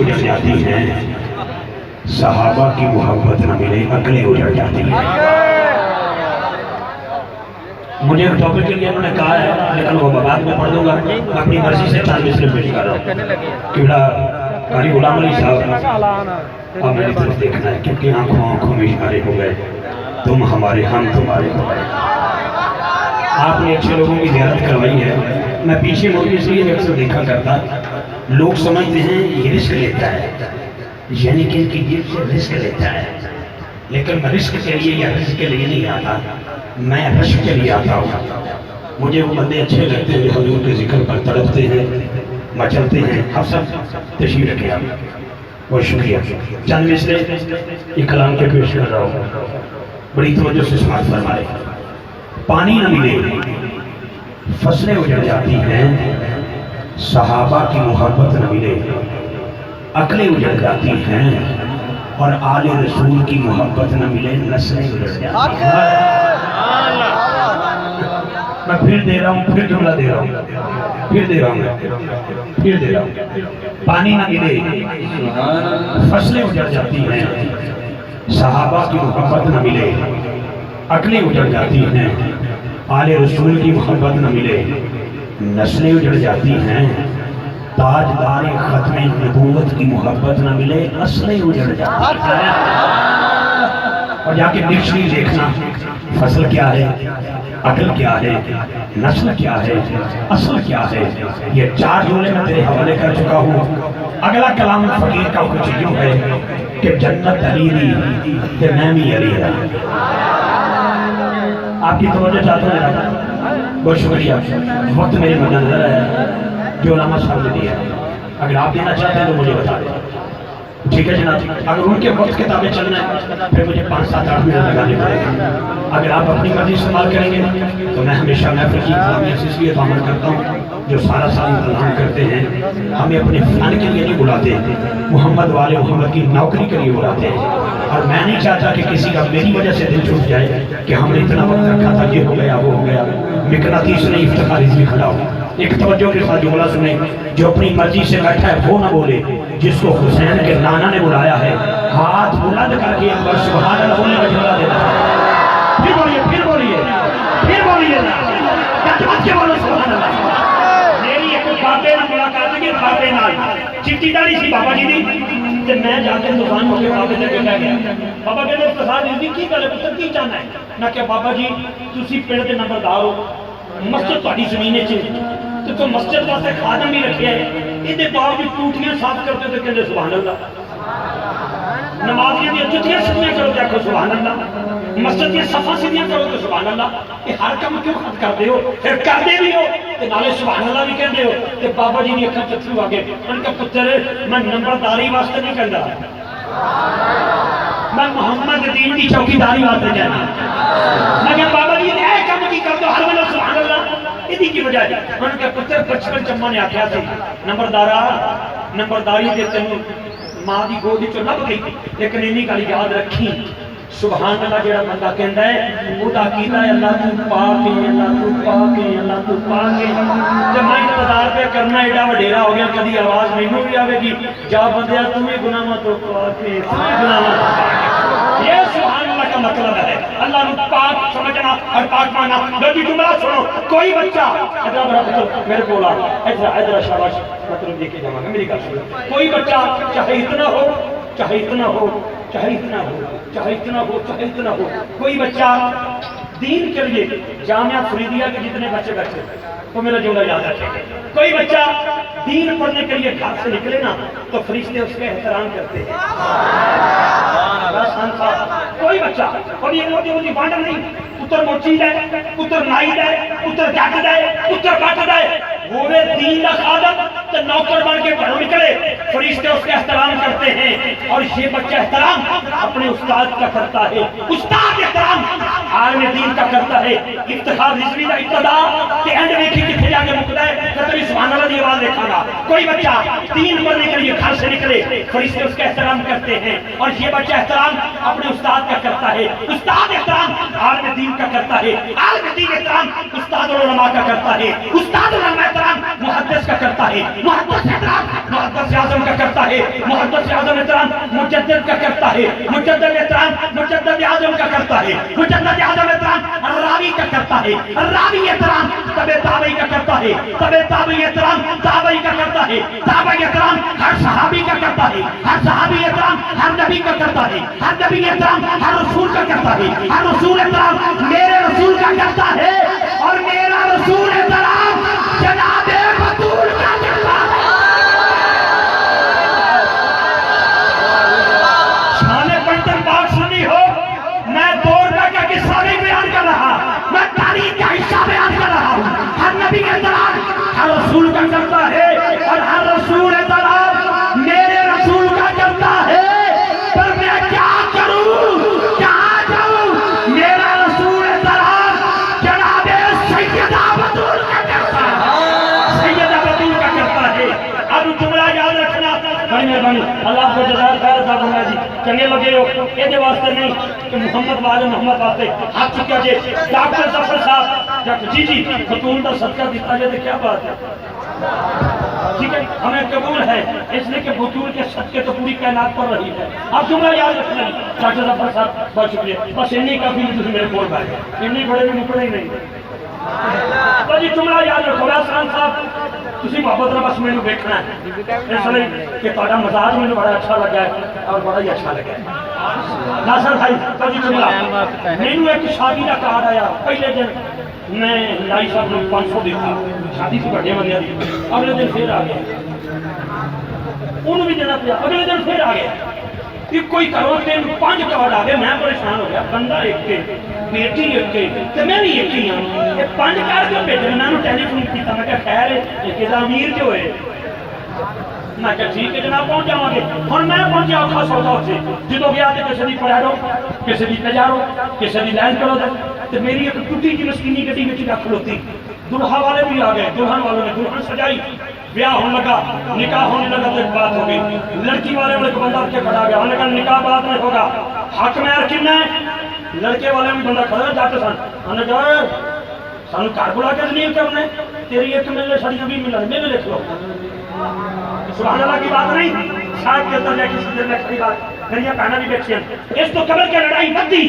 اجڑ جاتی ہیں، صحابہ کی محبت نہ ملے عقلیں اجڑ جاتی ہیں۔ مجھے ایک ٹاپک کے لیے انہوں نے کہا ہے لیکن وہ بعد میں پڑھ دوں گا، اپنی مرضی سے چار مصرے پیش کر رہا ہوں۔ کہ بڑا قاری غلام علی صاحب اب میری طرف دیکھنا ہے کیونکہ آنکھوں میں اشارے ہو گئے، تم ہمارے ہم تمہارے ہو گئے۔ آپ نے اچھے لوگوں کی زیارت کروائی ہے، میں پیچھے مڑ کے اس لیے اکثر دیکھا کرتا، لوگ سمجھتے ہیں یہ رسک لیتا ہے، یعنی کہ ان کی جیب سے رسک لیتا ہے، لیکن میں رسک کے لیے یا رزق کے لیے نہیں آتا، میں رشک کے لیے آتا ہوں۔ مجھے وہ بندے اچھے لگتے ہیں جو حضور کے ذکر پر تڑپتے ہیں، مچلتے ہیں۔ آپ سب تشریف رکھیں، آپ بہت شکریہ۔ چند مصرے یہ کلام کے پیش کر رہا ہوں، بڑی توجہ سے سماعت فرمائے۔ پانی نہ ملے فصلیں اجڑ جاتی ہیں، صحابہ کی محبت نہ ملے عقلیں اجڑ جاتی ہیں، اور آل رسول کی محبت نہ ملے نسلیں اجڑ جاتی ہیں۔ میں پھر دے رہا ہوں، پھر جملہ دے رہا ہوں، پھر دے رہا ہوں، پھر دے رہا ہوں۔ پانی نہ ملے فصلیں اجڑ جاتی ہیں، صحابہ کی محبت نہ ملے عقلیں اجڑ جاتی ہیں، آل رسول کی محبت نہ ملے نسلیں اجڑ جاتی ہیں، تاجدار ختم نبوت کی محبت نہ ملے نسلیں اجڑ جاتی ہیں۔ اور جا کے ڈکشنری دیکھنا، فصل کیا ہے، عقل کیا ہے، نسل کیا ہے، اصل کیا ہے، یہ چار جملے میں تیرے حوالے کر چکا ہوں۔ اگلا کلام فقیر کا کچھ یوں ہے کہ جنت علی دی تے نعمی علی ہے۔ آپ کی توجہ چاہتا ہوں، بہت شکریہ۔ وقت میری منظر ہے جو علامہ صاحب نے دیا، اگر آپ دینا چاہتے ہیں تو مجھے بتا دیں، ٹھیک ہے جناب؟ اگر ان کے وقت کتابیں چلنا ہے پھر مجھے 5-7-8 منٹ لگانے پڑے گا۔ اگر آپ اپنی مرضی استعمال کریں گے تو میں ہمیشہ محفل کی خامیت اس لیے تعمیر کرتا ہوں، جو سارا سال انتظام کرتے ہیں ہمیں اپنے فن کے لیے نہیں بلاتے، محمد والے محمد کی نوکری کے لیے بلاتے ہیں، اور میں نہیں چاہتا کہ کسی کا میری وجہ سے دل چھوٹ جائے کہ ہم نے اتنا وقت رکھا تھا، یہ ہو گیا وہ ہو گیا، مقناطیس نہیں افتخار اس میں کھڑا ہو۔ ایک توجہ کے ساتھ جملہ سنیں، جو اپنی مرضی سے بیٹھا ہے وہ نہ بولے، جس کو حسین کے نانا نے بلایا ہے ہاتھ بلند کر کے اکبر سبحان اللہ بولنے کا جملہ دینا ہے۔ پھر بولیے، پھر بولیے، پھر بولیے نا، کیا کے بولو سبحان اللہ۔ میری ایک بابے نہ ملاقات لگی، بابے نال چٹی داڑھی سی بابا جی دی، تے میں جا کے دکان ہو کے بابے سے کہہ گیا، بابا کہتے افتخار دی کی گل ہے پتر کی چاہنا ہے؟ میں کہ بابا جی تسی پنڈ دے نمبردار ہو، مسجد تہاڈی زمین وچ تو مسجد واسطے خادم بھی رکھے ہیں، یہ باوجود ٹوٹیاں صاف کرتے تو کہتے سبحان اللہ، نمازیاں دی جتیاں سیدھیاں کرو تو آکھو سبحان اللہ، مسجد کی صفاں سیدھیاں کرو تو سبحان اللہ۔ یہ ہر کام کیوں خط کرتے ہو؟ پھر کرتے بھی ہو تے نالے سبحان اللہ بھی کہندے ہو۔ تے بابا جی نے اکھاں چترو آگے ان کا پتر میں نمبرداری واسطے نہیں کہندا، میں محمد دین کی چوکیداری واسطے کہنا۔ میں کہ بابا جی نے اے کام کی کر دو ہر ویلے سبحان اللہ، یہ کی وجہ ہے ان کے پتر بچپن چما نے آخیا سی نمبردارا نمبرداری دے تینوں ماں دی گود چوں لب گئی، لیکن اینی گل یاد رکھی سبحان اللہ جڑا بندہ کہندا ہے او دا کیتا ہے اللہ تو پاک ہے، اللہ تو پاک ہے، اللہ تو پاک ہے۔ جب میں انتظار پہ کرنا ایڈا وڈیرا ہو گیا کبھی آواز مینوں بھی آوے گی جا بندیا تم ہی گناہاں تو پاک ہے، تم ہی گناہاں تو پاک ہے۔ یہ سبحان اللہ کا مطلب ہے اللہ نے پاک سمجھنا اور پاک مانا۔ لوگی جملہ سنو، کوئی بچہ ادھر برابر میرے کو لا ادھر شاباش مطلب دیکھ کے جاؤں گا، میری گل سنو، کوئی بچہ چاہے اتنا ہو چاہے اتنا ہو چاہے اتنا ہو چاہے اتنا ہو چاہے اتنا ہو، کوئی بچہ دین کے لیے جامعہ فریدیہ کے جتنے بچے بیٹھے تو میرا جملہ یاد رکھے، کوئی بچہ دین پڑھنے کے لیے گھر سے نکلے نا تو فرشتے اس کے احترام کرتے ہیں۔ کوئی بچہ اور یہ موٹی بانڈ نہیں، پتر موچی دے، پتر نائی دے، پتر جگ دے، پتر بٹ دے، وہ دین کا خادم تو نوکر بن کے گھروں نکلے، فرشتے اس کے احترام کرتے ہیں۔ اور یہ بچہ احترام اپنے استاد کا کرتا ہے، استاد احترام عالم دین کا کرتا ہے۔ افتخار رضوی کا ابتدا کہ اینڈ دیکھی کتنے جا کے مکتا ہے، کتنی سبحان اللہ دی آواز دیکھا گا۔ کوئی بچہ دین پڑھنے کے لیے گھر سے نکلے معاشرے فرشتے اس کا احترام کرتے ہیں، اور یہ بچہ احترام اپنے استاد کا کرتا ہے، استاد احترام عالم دین کا کرتا ہے، عالم دین احترام استاد علماء کا کرتا ہے، استاد علماء احترام محدث کا کرتا ہے، محدث احترام محدث اعظم کا کرتا ہے، محدث اعظم احترام مجدد کا کرتا ہے، مجدد احترام مجدد اعظم کا کرتا ہے، مجدد اعظم احترام راوی کا کرتا ہے، راوی احترام تبع تابعی کا کرتا ہے، تبع تابعی احترام تابعی کا کرتا ہے، تابعی احترام ہر صحابی کا کرتا ہے، ہر صحابی احترام ہر نبی کا کرتا ہے، ہر نبی احترام ہر رسول کا کرتا ہے، ہر رسول احترام میرے رسول کا کرتا ہے، اور میرا رسول احترام جناب بطول کا کرتا ہے۔ شان پنٹن باغ سنی ہو، میں دور کا قصہ نہیں بیان کر رہا، میں تاریخ کا حصہ بیان کر رہا ہوں۔ ہر نبی کا احترام ہر رسول کا کرتا ہے، اور ہر رسول احترام میرے رسول کا کرتا ہے، پر میں کیا کروں، کہاں جاؤں؟ میرا رسول احترام جناب سیدہ بطول کا کرتا ہے، سیدہ بطول کا کرتا ہے۔ اب جملہ یاد رکھنا، بڑی مہربانی، اللہ کو جزائے خیر صاحب اللہ جی چنگے لگے ہو، یہ واسطے نہیں کہ محمد والے محمد واسطے ہاتھ چکیا جے ڈاکٹر ظفر صاحب جی جی بطول کا صدقہ دیتا جائے تو کیا بات ہے، ٹھیک ہے ہمیں قبول ہے، اس لیے کہ بطول کے صدقے تو پوری کائنات پر رہی ہے۔ اب جملہ یاد رکھنا ڈاکٹر ظفر صاحب بہت شکریہ، بس انی کافی نہیں تھی میرے کول بھائی، انی بڑے بھی نکڑے ہی نہیں۔ تو جی جملہ یاد رکھو حسن صاحب، تسی محبت نہ بس میں نے دیکھنا ہے، اس لیے کہ تہاڈا مزاج میں بڑا اچھا لگا ہے اور بڑا ہی اچھا لگا ہے۔ ناصر بھائی تو جی جملہ مینوں ایک شادی کا کارڈ آیا، پہلے دن میں لائی صاحب نے 500 دیتا، شادی سے بڑے بندے دی، اگلے دن پھر آ گیا، انہوں بھی دینا پیا، اگلے دن پھر آ گیا، کہ کوئی کرو تین 5 کارڈ آ گئے، میں پریشان ہو گیا، بندہ ایک کے بیٹی ایک کے تو میں بھی ایک ہی ہوں، یہ 5 کارڈ کیوں بھیجے؟ میں نے ٹیلی فون کیا، میں کہا خیر یہ امیر جو ہے، میں کہا ٹھیک ہے جناب پہنچ جاؤں گے، اور میں پہنچیا اوکھا سودا سے جدو گیا تو کسی دی پڑھو، کسی دی تجارو، کسی دی لائن کرو دے، تو میری ایک ٹوٹی کی مسکینی گڈی میں چیزا کھلوتی، دلہا والے بھی آ گئے، دلہن والوں نے دلہن سجائی، بیاہ ہونے لگا، نکاح ہونے لگا تو ایک بات ہو گئی، لڑکی والے میں ایک بندہ کے کھڑا گیا، انہوں نے کہا نکاح بات نہیں ہوگا، حق میں اور کن ہے؟ لڑکے والے میں بندہ کھڑا ہے جاتے سن، انہوں نے کہا سانو گھر بلا کے دلیل کرنے، تیری ایک ملے ساری نبی ملن میں لکھ لو، سبحان اللہ کی بات نہیں، شاید کے اندر جائے کسی دن میں کھڑی بات میری کہنا بھی بیٹھی ہے، اس تو قبر کے لڑائی بدھی،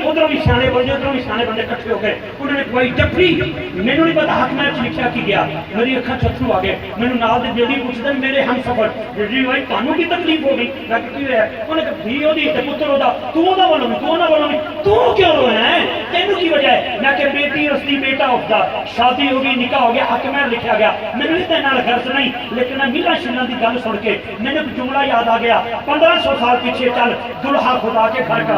ادھر بھی سیانے بندے ادھر بھی سیانے بندے کٹھے ہو گئے، انہوں نے کوئی جفری، میں نے نہیں پتا حق میں لکھا کی گیا، میری اکھاں چترو آ گئے، میں نے نال دے بیٹی پوچھتے میرے ہم سفر جی بھائی تانوں کی تکلیف ہو گئی، میں کہ کی ہے؟ انہوں نے کہا بھی دی تے پتر ہودا تو نہ بولو تو نہ بولو تو کیوں روئے ہیں تینوں کی وجہ ہے؟ میں کہ بیٹی رستی بیٹا ہوتا شادی ہو گئی نکاح ہو گیا حق میں لکھا گیا، میں نے تے نال غرض نہیں، لیکن میں ملا شلن دی گل سن کے میں نے جملہ یاد آ گیا 1500 سال پیچھے چل دلہا خدا کے گھر کا،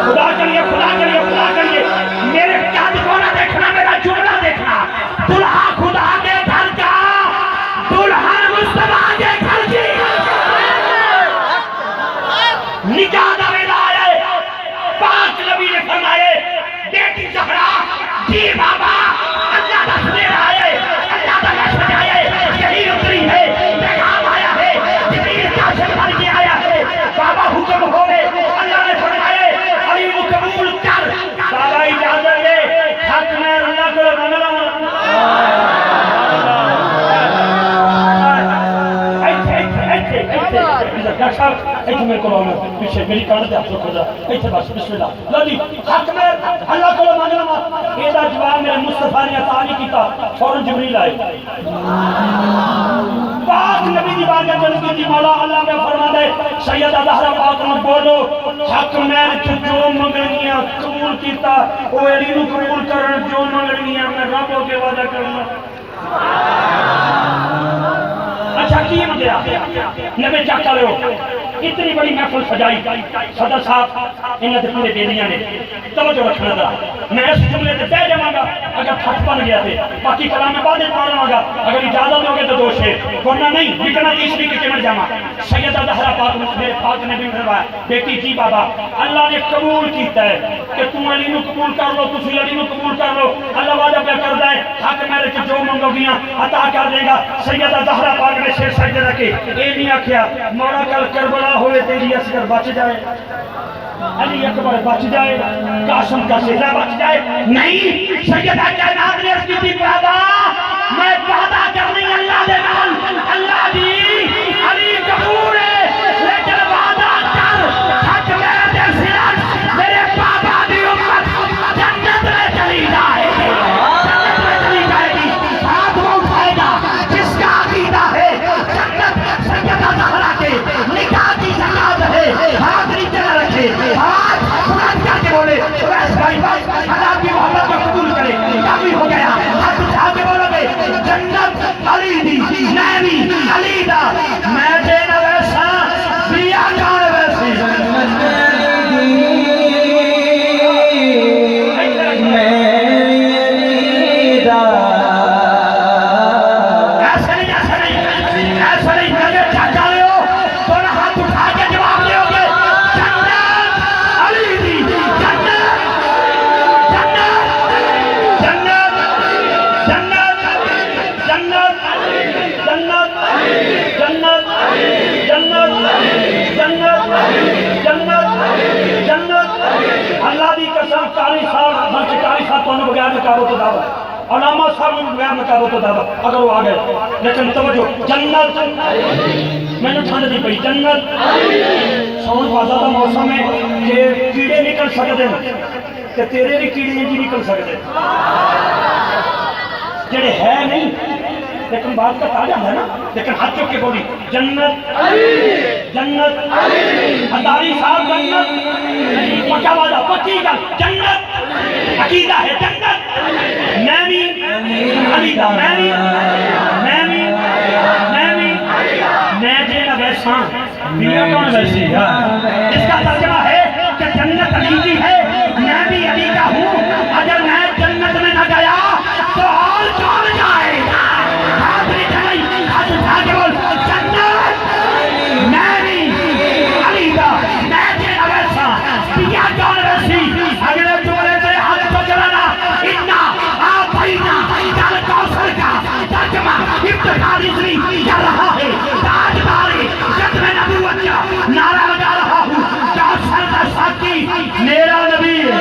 خدا کریے خدا کریے خدا کریے میرے چاند کو نہ دیکھنا، میرا جملہ دیکھنا، دلہا خدا کے گھر کا، دلہن مصطفیٰ کے گھر کی، نکاح دا ویلا آئے، پاک نبی نے فرمائے بیٹی زہرا جی بابا اللہ دا سنیر آئے، اللہ دا نشر آئے، یہی اتری ہے، پیغام آیا ہے، جبریل کاشف بن کے آیا ہے، بابا حکم ہوئے، اللہ نے فرمائے علی کو قبول کر، بابا اجازت دے، حق میں اللہ کو منگلا ایتھے میرے کو آنا پیچھے میری کارڈ دے آپ کو خدا ایتھے بس بسم اللہ لو جی حق میں اللہ کو مانگنا یہ دا جواب میرے مصطفیٰ نے عطا نہیں کیتا فوراً جبریل آئے پاک نبی دی بارگاہ جلد کی مولا اللہ میں فرما دے سیدہ زہرا پاک نے بولو حق میں جو منگنیاں قبول کیتا وہ علی نو قبول کرن جو منگنیاں میں رب ہو کے وعدہ کرنا اچھا کی مجھے نبی چاک کرے ہو اتنی بڑی محفل سجائی صدر صاحب انہیں پورے بیدیاں نے توجہ رکھنا تھا میں اس جملے سے پہ جمعہ گا اگر پھٹ بن گیا تھے باقی کلام میں بعد پڑھنا ہوگا اگر اجازت ہوگے تو 2 ہوش ہے ورنہ نہیں بکنا تیسری کے چمڑ جاما سیدہ زہرا پاک میرے پاک نے بھی فرمایا بیٹی جی بابا اللہ نے قبول کیتا ہے کہ تم علی نو قبول کر لو تسی علی نو قبول کر لو اللہ وعدہ پہ کردا ہے حق میرے چ جو منگو گیاں عطا کر دے گا سیدہ زہرا پاک نے سر سجدے رکھے اے نہیں آکھیا مولا کل کربلا ہوئے تیری اصغر بچ جائے علی اکبر بچ جائے قاسم کا سہرہ بچ جائے نہیں سیدہ کائنات نے اس کی تھی بابا میں وعدہ کرنی اللہ دے نال اللہ دی علی قبول ہے لیکن وعدہ کر حق میرے دل سے میرے بابا دی امت جنت میں چلی جائے گی جنت میں چلی جائے گی ہاتھ وہ اٹھائے گا جس کا عقیدہ ہے جنت سیدہ زہرا کے نکاح کی زکات ہے ہاتھ نیچے نہ رکھے ہاتھ بلند کر کے بولے ویس بھائی اللہ کی محبت کو قبول کرے کافی ہو گیا ہاتھ اٹھا کے بولو گے جنت علی دی نبی علی دا میں دینا ویسا بیا جان ویسی علامہ صاحب بغیر نکابو تو دعوت اگر وہ آگئے لیکن توجہ جنت میں نے ٹھانے دی پئی جنت سون بازا دا موسم ہے کہ کیڑے نکل سکتے ہیں کہ تیرے بھی کیڑے نہیں نکل سکتے جڑے ہے نہیں لیکن بات کا تاجہ ہے نا لیکن ہاتھ چوک کے بولی جنت جنت ہزاری صاحب جنت پکا وعدہ پکی گل جنت عقیدہ ہے جنت نامی علی دا نامی ویساں بیا کون ویسی اس کا ترجمہ ہے کہ جنت علی کی ہے میں بھی علی کا ہوں اگر میں جنت میں نہ گیا تو اور کون جائے گا ہاتھ نہیں چلائی ہاتھ اٹھا کے بول جنت میں بھی علی کا میں تیرا ویسا بیا کون ویسی اگلے جملے سے ہاتھ کو چلانا اتنا آپ بھائینا کل کوثر کا ترجمہ ابتدار اسری کر رہا ہے تاجداری ختم نبوت کا نعرہ لگا رہا ہوں کوثر کا ساتھی میرا نبی ہے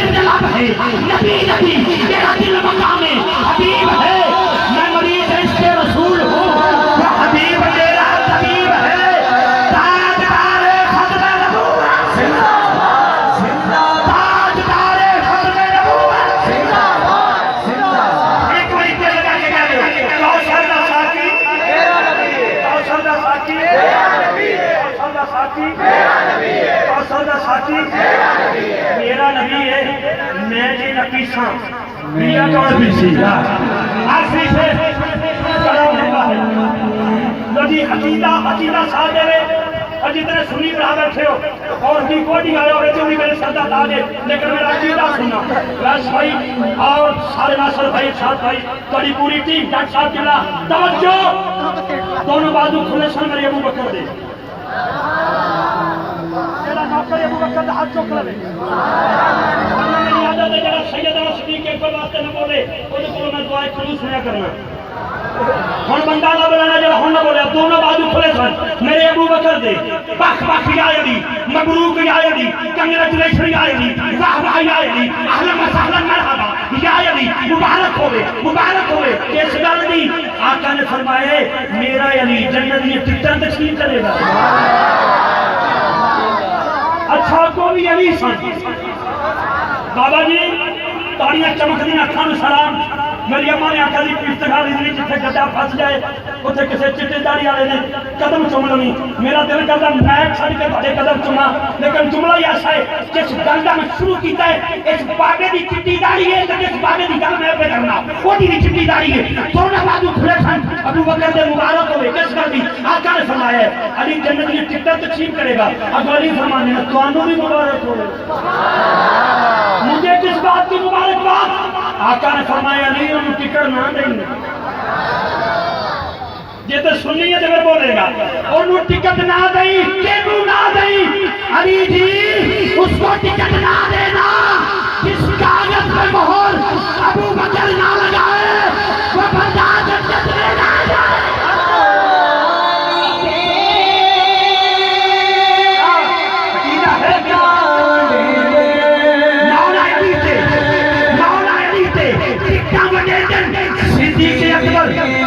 نبی نبی میرا دل مقام حبیب ہے میں مریض اس کے رسول ہوں وہ حبیب میرا طبیب ہے تاجدار ختم نبوت تاجدار ختم نبوت ایک بڑی دل لگا کے کہہ دو کوثر دا ساتھی کوثر دا ساتھی کوثر دا ساتھی کوثر دا ساتھی میرا نبی ہے میں جی نقیساں بیا کون بیسی آخری سے کلام اللہ ہے لجی عقیدہ ساتھ دے اور جتنے سنی بڑھا بیٹھے ہو اور بھی کوئی نہیں آیا ہوئے تھے میرے سردہ داجے لیکن میرا عقیدہ سننا ویس بھائی اور سارے ناصر بھائی ساتھ بھائی تڑی پوری ٹیم ڈاکٹر صاحب جملہ توجہ دونوں بازو کھلے سن میرے ابو بکر دے جڑا نوکر ابو بکر دا ہاتھ چوک لے میری عادت ہے جڑا سیدنا صدیق کے کوئی واسطے نہ بولے وہ تو میں دعائیں خلوص نہ کرنا ہن بندہ نہ بولانا جڑا ہن نہ بولے دونوں بازو کھلے سن میرے ابو بکر دے بخ بخ یا علی مبروک یا علی کنگریچولیشن یا علی واہ واہ یا علی اہلا و سہلا مرحبا یا علی مبارک ہوئے اس گل دی آقا نے فرمایا میرا علی جنت میں ٹکٹاں تقسیم کرے گا اچھا کو بھی علی سن بابا جی تاڑیاں چمک دیا اکھاں نوں سلام میری اماں نے آخیا جی افتخار ادری جتھے گڈا پھس جائے اتنے کسی چٹی داڑھی والے نے قدم چوم لونی میرا دل کرتا میں چھڑ کے بڑے قدم چوما لیکن جملہ ہی ایسا ہے جس گل میں شروع کیتا ہے اس باغے دی چٹی داڑھی ہے تو جس باغے دی گل میں پہ کرنا وہ دی چٹی داڑھی ہے دونوں بازو کھلے سن ابو بکر دے مبارک ہوئے کس گل دی آقا نے فرمایا ہے علی جنت کی ٹکٹ تقسیم کرے گا اب علی فرمانے نے توانوں بھی مبارک ہوئے مجھے کس بات کی مبارک بات آقا نے فرمایا علی انہوں ٹکٹ نہ دیں گے یہ تو سنی ہے جب بولے گا انہوں ٹکٹ نہ دیں کیوں نہ دیں علی جی اس کو ٹکٹ نہ دینا جس کاغذ پر مہر ابو بکر نہ لگائے وہ بندہ جنت میں نہ جائے صدیق اکبر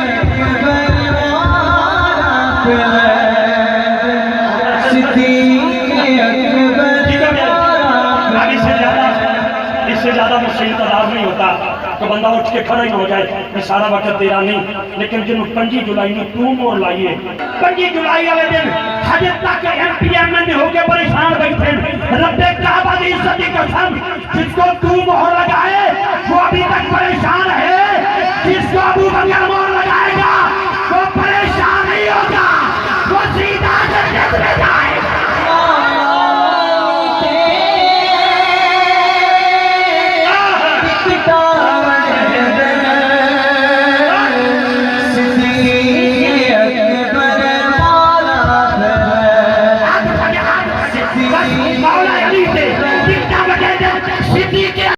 اس سے زیادہ مجھ سے انتظار نہیں ہوتا تو بندہ اٹھ کے کھڑا ہی ہو جائے میں سارا وقت تیرا نہیں لیکن جنہوں 5 جولائی میں تو مور لائیے 5 جولائی والے دن حجت تک ایم پی ایم میں ہو کے پریشان بیٹھے رب کعبہ دی عزت کی قسم جس کو تو مہر لگائے وہ ابھی تک پریشان ہے جس کو ابو بکر مہر لگائے